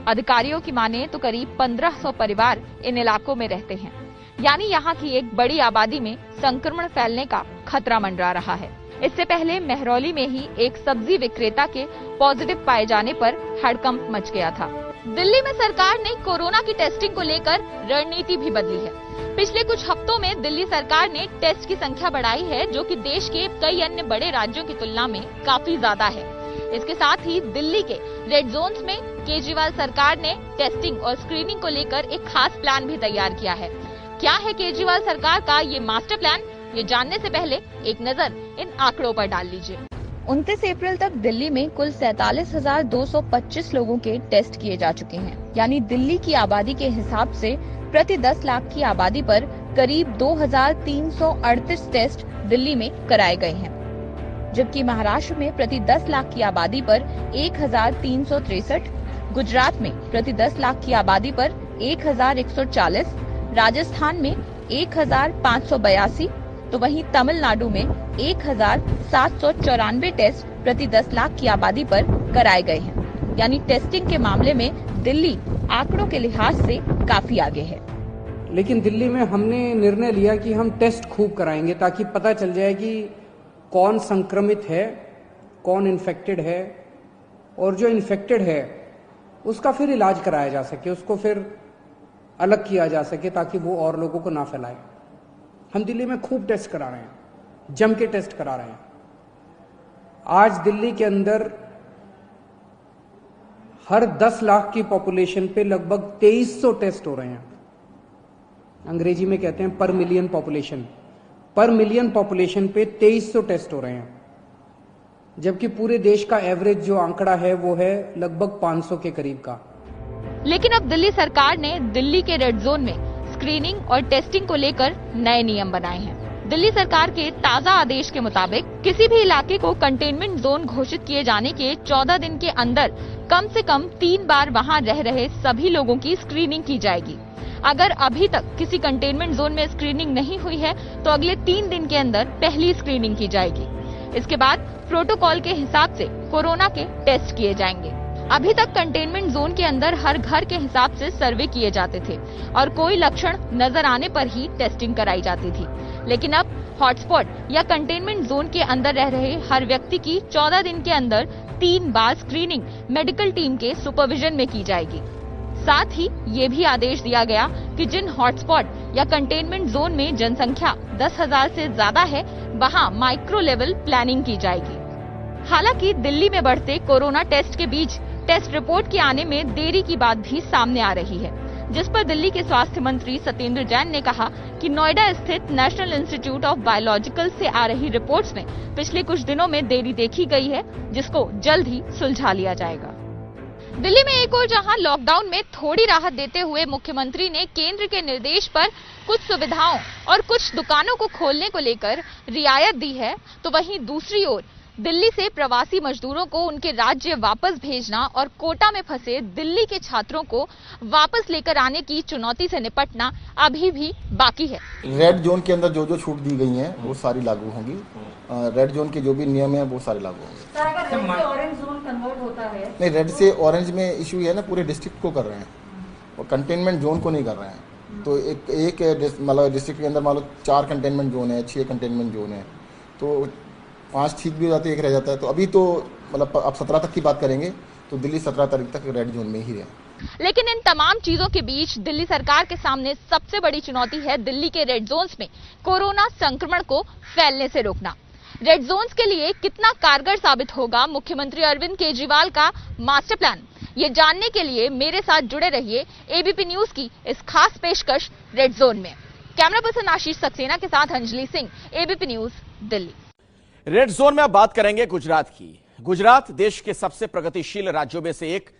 अधिकारियों की माने तो करीब 1500 परिवार इन इलाकों में रहते हैं, यानी यहाँ की एक बड़ी आबादी में संक्रमण फैलने का खतरा मंडरा रहा है। इससे पहले महरौली में ही एक सब्जी विक्रेता के पॉजिटिव पाए जाने पर हड़कंप मच गया था। दिल्ली में सरकार ने कोरोना की टेस्टिंग को लेकर रणनीति भी बदली है। पिछले कुछ हफ्तों में दिल्ली सरकार ने टेस्ट की संख्या बढ़ाई है, जो कि देश के कई अन्य बड़े राज्यों की तुलना में काफी ज्यादा है। इसके साथ ही दिल्ली के रेड जोन्स में केजरीवाल सरकार ने टेस्टिंग और स्क्रीनिंग को लेकर एक खास प्लान भी तैयार किया है। क्या है केजरीवाल सरकार का ये मास्टर प्लान, ये जानने से पहले एक नजर इन आंकड़ों पर डाल लीजिए। 29 अप्रैल तक दिल्ली में कुल 47,225 लोगों के टेस्ट किए जा चुके हैं, यानी दिल्ली की आबादी के हिसाब से प्रति 10 लाख की आबादी पर करीब 2,338 टेस्ट दिल्ली में कराए गए हैं, जबकि महाराष्ट्र में प्रति 10 लाख की आबादी पर 1,363, गुजरात में प्रति 10 लाख की आबादी पर 1,140, राजस्थान में 1,582, तो वहीं तमिलनाडु में 1,794 टेस्ट प्रति 10 लाख की आबादी पर कराए गए हैं। यानी टेस्टिंग के मामले में दिल्ली आंकड़ों के लिहाज से काफी आगे है। लेकिन दिल्ली में हमने निर्णय लिया कि हम टेस्ट खूब कराएंगे ताकि पता चल जाए कि कौन संक्रमित है, कौन इन्फेक्टेड है, और जो इन्फेक्टेड है उसका फिर इलाज कराया जा सके, उसको फिर अलग किया जा सके ताकि वो और लोगों को ना फैलाए। हम दिल्ली में खूब टेस्ट करा रहे हैं, जम के टेस्ट करा रहे हैं। आज दिल्ली के अंदर हर 10 लाख की पॉपुलेशन पे लगभग 2300 टेस्ट हो रहे हैं। अंग्रेजी में कहते हैं पर मिलियन पॉपुलेशन। पर मिलियन पॉपुलेशन पे 2300 टेस्ट हो रहे हैं, जबकि पूरे देश का एवरेज जो आंकड़ा है वो है लगभग 500 के करीब का। लेकिन अब दिल्ली सरकार ने दिल्ली के रेड जोन में स्क्रीनिंग और टेस्टिंग को लेकर नए नियम बनाए हैं। दिल्ली सरकार के ताजा आदेश के मुताबिक किसी भी इलाके को कंटेनमेंट जोन घोषित किए जाने के 14 दिन के अंदर कम से कम 3 बार वहां रह रहे सभी लोगों की स्क्रीनिंग की जाएगी। अगर अभी तक किसी कंटेनमेंट जोन में स्क्रीनिंग नहीं हुई है तो अगले 3 दिन के अंदर पहली स्क्रीनिंग की जाएगी। इसके बाद प्रोटोकॉल के हिसाब से कोरोना के टेस्ट किए जाएंगे। अभी तक कंटेनमेंट जोन के अंदर हर घर के हिसाब से सर्वे किए जाते थे और कोई लक्षण नजर आने पर ही टेस्टिंग कराई जाती थी। लेकिन अब हॉटस्पॉट या कंटेनमेंट जोन के अंदर रह रहे हर व्यक्ति की 14 दिन के अंदर 3 बार स्क्रीनिंग मेडिकल टीम के सुपरविजन में की जाएगी। साथ ही ये भी आदेश दिया गया कि जिन हॉटस्पॉट या कंटेनमेंट जोन में जनसंख्या 10,000 से ज्यादा है वहां माइक्रो लेवल प्लानिंग की जाएगी। हालांकि दिल्ली में बढ़ते कोरोना टेस्ट के बीच टेस्ट रिपोर्ट के आने में देरी की बात भी सामने आ रही है। जिस पर दिल्ली के स्वास्थ्य मंत्री सत्येंद्र जैन ने कहा कि नोएडा स्थित नेशनल इंस्टीट्यूट ऑफ बायोलॉजिकल से आ रही रिपोर्ट्स में पिछले कुछ दिनों में देरी देखी गई है, जिसको जल्द ही सुलझा लिया जाएगा। दिल्ली में एक और जहां लॉकडाउन में थोड़ी राहत देते हुए मुख्यमंत्री ने केंद्र के निर्देश पर कुछ सुविधाओं और कुछ दुकानों को खोलने को लेकर रियायत दी है, तो वहीं दूसरी ओर दिल्ली से प्रवासी मजदूरों को उनके राज्य वापस भेजना और कोटा में फंसे दिल्ली के छात्रों को वापस लेकर आने की चुनौती से निपटना अभी भी बाकी है। रेड जोन के अंदर जो जो छूट दी गई हैं वो सारी लागू होंगी। रेड जोन के जो भी नियम है वो सारे लागू होंगे। ऑरेंज जोन कन्वर्ट होता है? नहीं, रेड से ऑरेंज में इशू है ना, पूरे डिस्ट्रिक्ट को कर रहे हैं और कंटेनमेंट जोन को नहीं कर रहे हैं। तो एक मतलब डिस्ट्रिक्ट के अंदर मान लो 4 कंटेनमेंट जोन है, 6 कंटेनमेंट जोन है, तो 5 ठीक भी हो जाते, 1 रह जाता है। तो अभी तो मतलब आप 17 तक की बात करेंगे तो दिल्ली 17 तारीख तक रेड जोन में ही है। लेकिन इन तमाम चीजों के बीच दिल्ली सरकार के सामने सबसे बड़ी चुनौती है दिल्ली के रेड जोन्स में कोरोना संक्रमण को फैलने से रोकना। रेड जोन्स के लिए कितना कारगर साबित होगा मुख्यमंत्री अरविंद केजरीवाल का मास्टर प्लान, ये जानने के लिए मेरे साथ जुड़े रहिए एबीपी न्यूज की इस खास पेशकश रेड जोन में। कैमरा पर्सन आशीष सक्सेना के साथ Anjali Singh, ABP news, Delhi. Red zone में अब बात करेंगे गुजरात की। गुजरात देश के सबसे प्रगतिशील राज्यों में से एक।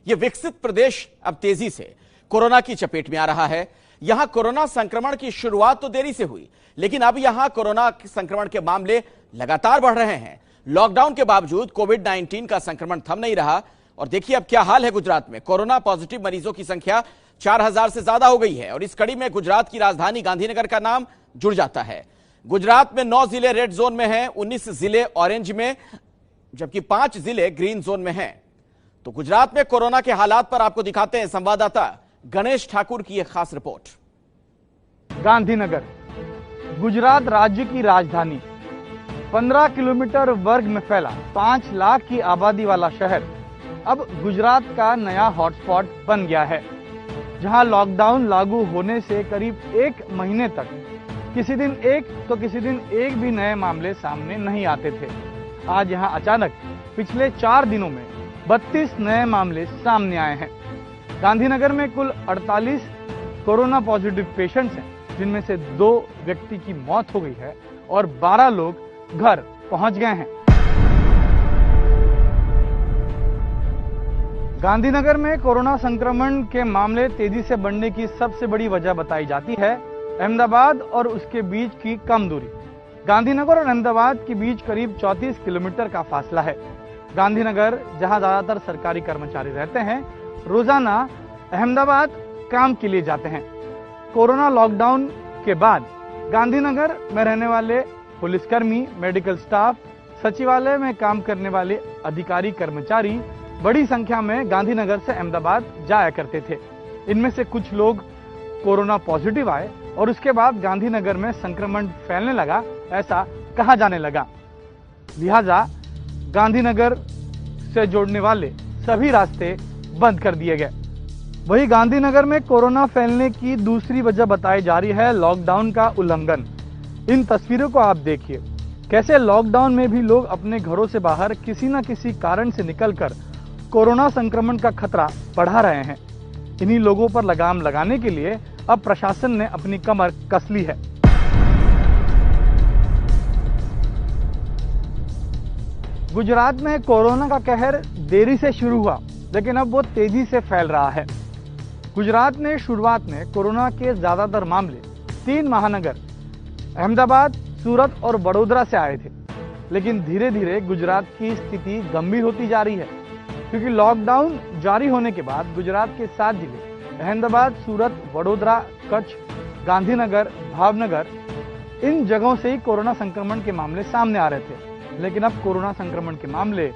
यह विकसित प्रदेश अब तेजी से कोरोना की चपेट में आ रहा है। यहां कोरोना संक्रमण की शुरुआत तो देरी से हुई, लेकिन अब यहां कोरोना संक्रमण के मामले लगातार बढ़ रहे हैं। लॉकडाउन के बावजूद कोविड-19 का संक्रमण थम नहीं रहा। और देखिए अब क्या हाल है गुजरात में। कोरोना पॉजिटिव मरीजों की संख्या 4000 से ज्यादा हो गई है और इस कड़ी में गुजरात की राजधानी गांधीनगर का नाम जुड़ जाता है। गुजरात में 9 जिले रेड जोन में हैं, 19 जिले ऑरेंज में, जबकि 5 जिले ग्रीन जोन में हैं। तो गुजरात में कोरोना के हालात पर आपको दिखाते हैं संवाददाता गणेश ठाकुर की एक खास रिपोर्ट। गांधीनगर गुजरात राज्य की राजधानी, 15 किलोमीटर वर्ग में फैला 5 लाख की आबादी वाला शहर अब गुजरात का नया हॉटस्पॉट बन गया है, जहां लॉकडाउन लागू होने से करीब 1 महीने तक किसी दिन एक तो किसी दिन एक भी नए मामले सामने नहीं आते थे। आज यहां अचानक पिछले 4 दिनों में 32 नए मामले सामने आए हैं। गांधीनगर में कुल 48 कोरोना पॉजिटिव पेशेंट्स हैं, जिनमें से 2 व्यक्ति की मौत हो गई है और 12 लोग घर पहुंच गए हैं। गांधीनगर में कोरोना संक्रमण के मामले तेजी से बढ़ने की सबसे बड़ी वजह बताई जाती है अहमदाबाद और उसके बीच की कम दूरी। गांधीनगर और अहमदाबाद के बीच करीब 34 किलोमीटर का फासला है। गांधीनगर, जहां ज्यादातर सरकारी कर्मचारी रहते हैं, रोजाना अहमदाबाद काम के लिए जाते हैं। कोरोना लॉकडाउन के बाद गांधीनगर में रहने वाले पुलिसकर्मी, मेडिकल स्टाफ, सचिवालय में काम करने वाले अधिकारी कर्मचारी बड़ी संख्या में गांधीनगर से अहमदाबाद जाया करते थे। इनमें से कुछ लोग कोरोना पॉजिटिव आए और उसके बाद गांधीनगर में संक्रमण फैलने लगा, ऐसा कहा जाने लगा। लिहाजा गांधीनगर से जोड़ने वाले सभी रास्ते बंद कर दिए गए। वहीं गांधीनगर में कोरोना फैलने की दूसरी वजह बताई जा रही है लॉकडाउन का उल्लंघन। इन तस्वीरों को आप देखिए, कैसे लॉकडाउन में भी लोग अपने घरों से बाहर किसी न किसी कारण से निकलकर कोरोना संक्रमण का खतरा बढ़ा रहे हैं। इन्हीं लोगों पर लगाम लगाने के लिए अब प्रशासन ने अपनी कमर कस ली है। गुजरात में कोरोना का कहर देरी से शुरू हुआ, लेकिन अब वो तेजी से फैल रहा है। गुजरात में शुरुआत में कोरोना के ज्यादातर मामले 3 महानगर अहमदाबाद, सूरत और वडोदरा से आए थे, लेकिन धीरे धीरे गुजरात की स्थिति गंभीर होती जा रही है, क्योंकि लॉकडाउन जारी होने के बाद गुजरात के 7 जिले अहमदाबाद, सूरत, वडोदरा, कच्छ, गांधीनगर, भावनगर, इन जगहों से ही कोरोना संक्रमण के मामले सामने आ रहे थे। लेकिन अब कोरोना संक्रमण के मामले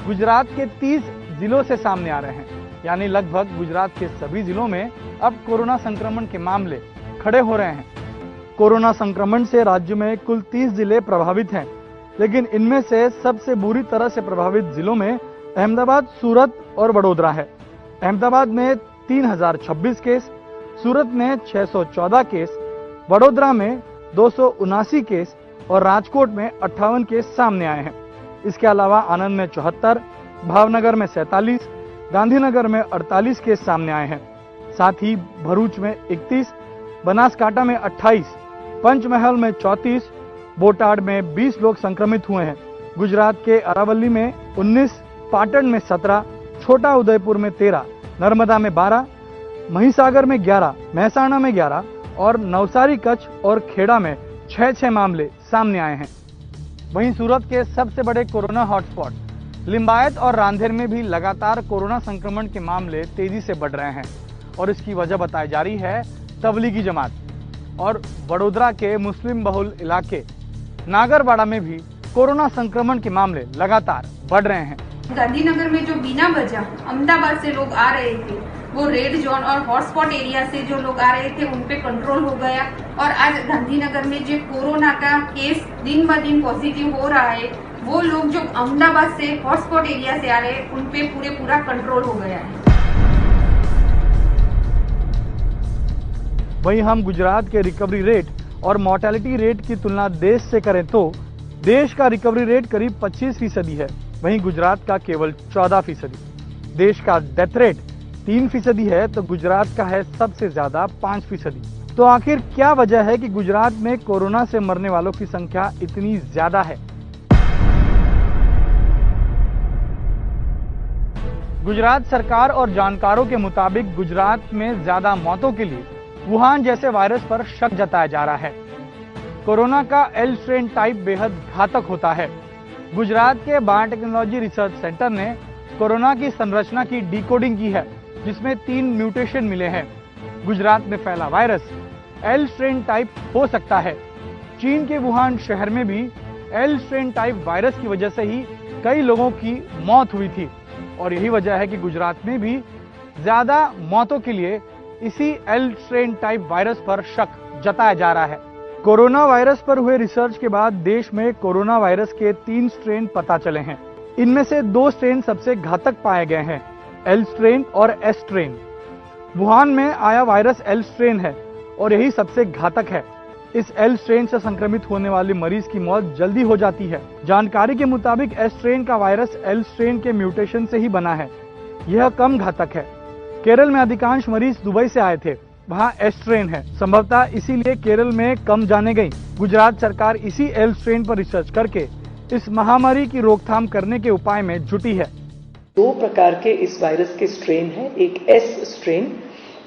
गुजरात के 30 जिलों से सामने आ रहे हैं, यानी लगभग गुजरात के सभी जिलों में अब कोरोना संक्रमण के मामले खड़े हो रहे हैं। कोरोना संक्रमण से राज्य में कुल 30 जिले प्रभावित हैं, लेकिन इनमें से सबसे बुरी तरह से प्रभावित जिलों में अहमदाबाद, सूरत और वडोदरा है। अहमदाबाद में 3026 केस, सूरत में 614 केस, वडोदरा में 279 केस और राजकोट में 58 केस सामने आए हैं। इसके अलावा आनंद में 74, भावनगर में 47, गांधीनगर में 48 केस सामने आए हैं। साथ ही भरूच में 31, बनासकांठा में 28, पंचमहल में 34, बोटाड में 20 लोग संक्रमित हुए हैं। गुजरात के अरावली में 19, पाटन में 17, छोटा उदयपुर में 13, नर्मदा में 12, महिसागर में 11, महसाणा में 11 और नवसारी, कच्छ और खेड़ा में 6-6 मामले सामने आए हैं। वहीं सूरत के सबसे बड़े कोरोना हॉटस्पॉट लिंबायत और रांधेर में भी लगातार कोरोना संक्रमण के मामले तेजी से बढ़ रहे हैं और इसकी वजह बताई जा रही है तबलीगी जमात। और वडोदरा के मुस्लिम बहुल इलाके नागरवाड़ा में भी कोरोना संक्रमण के मामले लगातार बढ़ रहे हैं। गांधीनगर में जो बिना वजह अहमदाबाद से लोग आ रहे थे, वो रेड जोन और हॉटस्पॉट एरिया से जो लोग आ रहे थे उन पे कंट्रोल हो गया और आज गांधीनगर में जो कोरोना का केस दिन ब दिन पॉजिटिव हो रहा है, वो लोग जो अहमदाबाद से हॉटस्पॉट एरिया से आ रहे हैं उन पे पूरा कंट्रोल हो गया है। वहीं हम गुजरात के रिकवरी रेट और मोर्टेलिटी रेट की तुलना देश से करें तो देश का रिकवरी रेट करीब 25% है, वहीं गुजरात का केवल 14%। देश का डेथ रेट 3% है तो गुजरात का है सबसे ज्यादा 5%। तो आखिर क्या वजह है कि गुजरात में कोरोना से मरने वालों की संख्या इतनी ज्यादा है? गुजरात सरकार और जानकारों के मुताबिक गुजरात में ज्यादा मौतों के लिए वुहान जैसे वायरस पर शक जताया जा रहा है। कोरोना का एल स्ट्रेन टाइप बेहद घातक होता है। गुजरात के बायोटेक्नोलॉजी रिसर्च सेंटर ने कोरोना की संरचना की डिकोडिंग की है, जिसमें 3 म्यूटेशन मिले हैं। गुजरात में फैला वायरस एल स्ट्रेन टाइप हो सकता है। चीन के वुहान शहर में भी एल स्ट्रेन टाइप वायरस की वजह से ही कई लोगों की मौत हुई थी और यही वजह है कि गुजरात में भी ज्यादा मौतों के लिए इसी एल स्ट्रेन टाइप वायरस पर शक जताया जा रहा है। कोरोना वायरस पर हुए रिसर्च के बाद देश में कोरोना वायरस के 3 स्ट्रेन पता चले हैं। इनमें से 2 स्ट्रेन सबसे घातक पाए गए हैं, एल स्ट्रेन और एस स्ट्रेन। वुहान में आया वायरस एल स्ट्रेन है और यही सबसे घातक है। इस एल स्ट्रेन से संक्रमित होने वाले मरीज की मौत जल्दी हो जाती है। जानकारी के मुताबिक एस स्ट्रेन का वायरस एल स्ट्रेन के म्यूटेशन से ही बना है। यह कम घातक है। केरल में अधिकांश मरीज दुबई से आए थे, वहाँ एस स्ट्रेन है, संभवतः इसीलिए केरल में कम जाने गई। गुजरात सरकार इसी एल स्ट्रेन पर रिसर्च करके इस महामारी की रोकथाम करने के उपाय में जुटी है। 2 प्रकार के इस वायरस के स्ट्रेन है, एक एस स्ट्रेन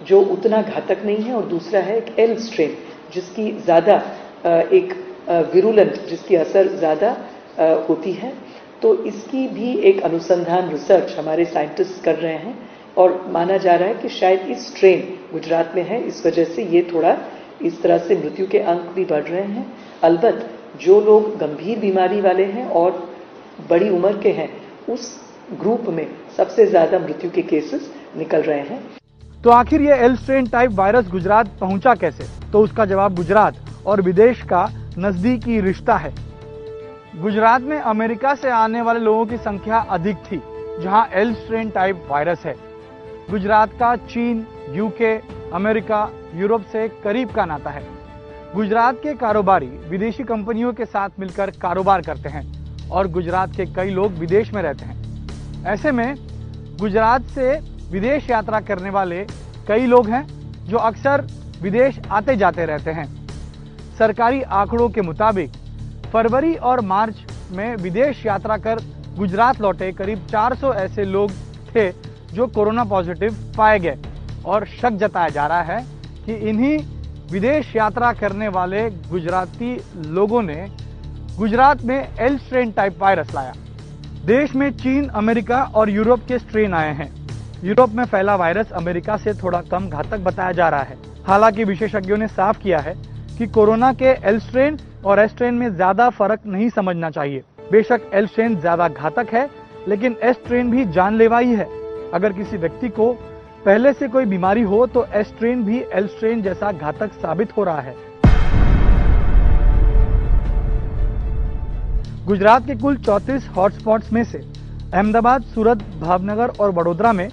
जो उतना घातक नहीं है और दूसरा है एक एल स्ट्रेन जिसकी ज्यादा एक विरुलेंट, जिसकी असर ज्यादा होती है। तो इसकी भी एक अनुसंधान रिसर्च हमारे साइंटिस्ट कर रहे हैं और माना जा रहा है कि शायद इस स्ट्रेन गुजरात में है, इस वजह से ये थोड़ा इस तरह से मृत्यु के अंक भी बढ़ रहे हैं। अलबत् जो लोग गंभीर बीमारी वाले हैं और बड़ी उम्र के हैं, उस ग्रुप में सबसे ज्यादा मृत्यु के केसेस निकल रहे हैं। तो आखिर ये L strain type virus Gujarat पहुंचा कैसे? तो उसका जवाब गुजरात और विदेश का नजदीकी रिश्ता है। गुजरात में अमेरिका से आने वाले लोगों की संख्या अधिक थी, जहां एल स्ट्रेन टाइप वायरस है। गुजरात का चीन, यूके, अमेरिका, यूरोप से करीब का नाता है। गुजरात के कारोबारी विदेशी कंपनियों के साथ मिलकर कारोबार करते हैं और गुजरात के कई लोग विदेश में रहते हैं। ऐसे में गुजरात से विदेश यात्रा करने वाले कई लोग हैं जो अक्सर विदेश आते जाते रहते हैं। सरकारी आंकड़ों के मुताबिक फरवरी और मार्च में विदेश यात्रा कर गुजरात लौटे करीब 400 ऐसे लोग थे जो कोरोना पॉजिटिव पाए गए और शक जताया जा रहा है कि इन्हीं विदेश यात्रा करने वाले गुजराती लोगों ने गुजरात में एल स्ट्रेन टाइप वायरस लाया। देश में चीन, अमेरिका और यूरोप के स्ट्रेन आए हैं। यूरोप में फैला वायरस अमेरिका से थोड़ा कम घातक बताया जा रहा है। हालांकि विशेषज्ञों ने साफ किया है कि कोरोना के एल स्ट्रेन और एस स्ट्रेन में ज्यादा फर्क नहीं समझना चाहिए। बेशक एल स्ट्रेन ज्यादा घातक है, लेकिन एस स्ट्रेन भी जानलेवा ही है। अगर किसी व्यक्ति को पहले से कोई बीमारी हो तो एस स्ट्रेन भी एल स्ट्रेन जैसा घातक साबित हो रहा है। गुजरात के कुल 34 हॉटस्पॉट्स में से अहमदाबाद, सूरत, भावनगर और वडोदरा में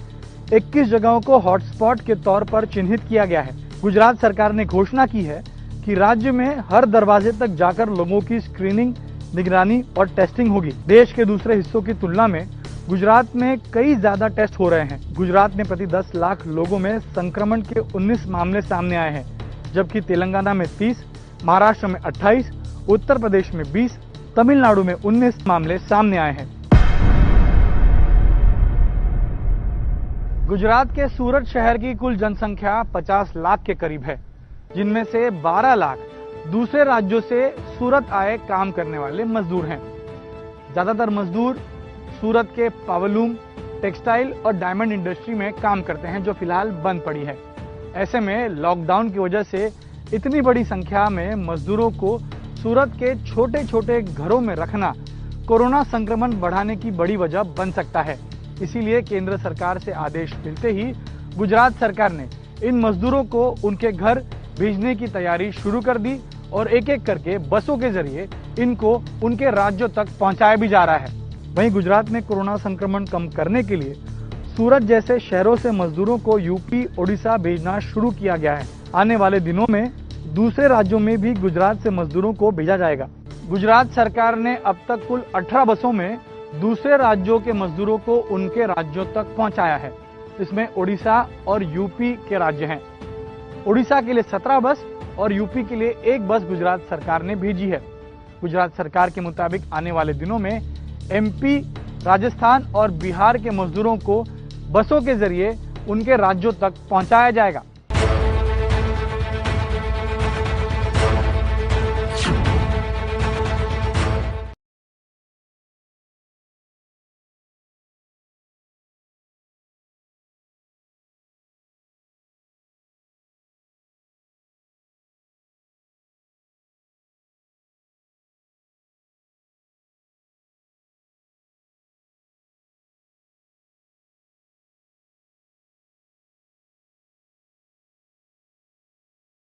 21 जगहों को हॉटस्पॉट के तौर पर चिन्हित किया गया है। गुजरात सरकार ने घोषणा की है कि राज्य में हर दरवाजे तक जाकर लोगों की स्क्रीनिंग, निगरानी और टेस्टिंग होगी। देश के दूसरे हिस्सों की तुलना में गुजरात में कई ज्यादा टेस्ट हो रहे हैं। गुजरात में प्रति 10 लाख लोगों में संक्रमण के 19 मामले सामने आए हैं, जबकि तेलंगाना में 30, महाराष्ट्र में 28, उत्तर प्रदेश में 20, तमिलनाडु में 19 मामले सामने आए हैं। गुजरात के सूरत शहर की कुल जनसंख्या 50 लाख के करीब है, जिनमें से 12 लाख दूसरे राज्यों से सूरत आए काम करने वाले मजदूर हैं। ज्यादातर मजदूर सूरत के पावरलूम, टेक्सटाइल और डायमंड इंडस्ट्री में काम करते हैं, जो फिलहाल बंद पड़ी है। ऐसे में लॉकडाउन की वजह से इतनी बड़ी संख्या में मजदूरों को सूरत के छोटे छोटे घरों में रखना कोरोना संक्रमण बढ़ाने की बड़ी वजह बन सकता है। इसीलिए केंद्र सरकार से आदेश मिलते ही गुजरात सरकार ने इन मजदूरों को उनके घर भेजने की तैयारी शुरू कर दी और एक एक करके बसों के जरिए इनको उनके राज्यों तक पहुंचाया भी जा रहा है। वहीं गुजरात में कोरोना संक्रमण कम करने के लिए सूरत जैसे शहरों से मजदूरों को यूपी, ओडिशा भेजना शुरू किया गया है। आने वाले दिनों में दूसरे राज्यों में भी गुजरात से मजदूरों को भेजा जाएगा। गुजरात सरकार ने अब तक कुल 18 बसों में दूसरे राज्यों के मजदूरों को उनके राज्यों तक पहुंचाया है। इसमें ओडिशा और यूपी के राज्य हैं। ओडिशा के लिए 17 बस और यूपी के लिए 1 बस गुजरात सरकार ने भेजी है। गुजरात सरकार के मुताबिक आने वाले दिनों में एमपी, राजस्थान और बिहार के मजदूरों को बसों के जरिए उनके राज्यों तक पहुंचाया जाएगा।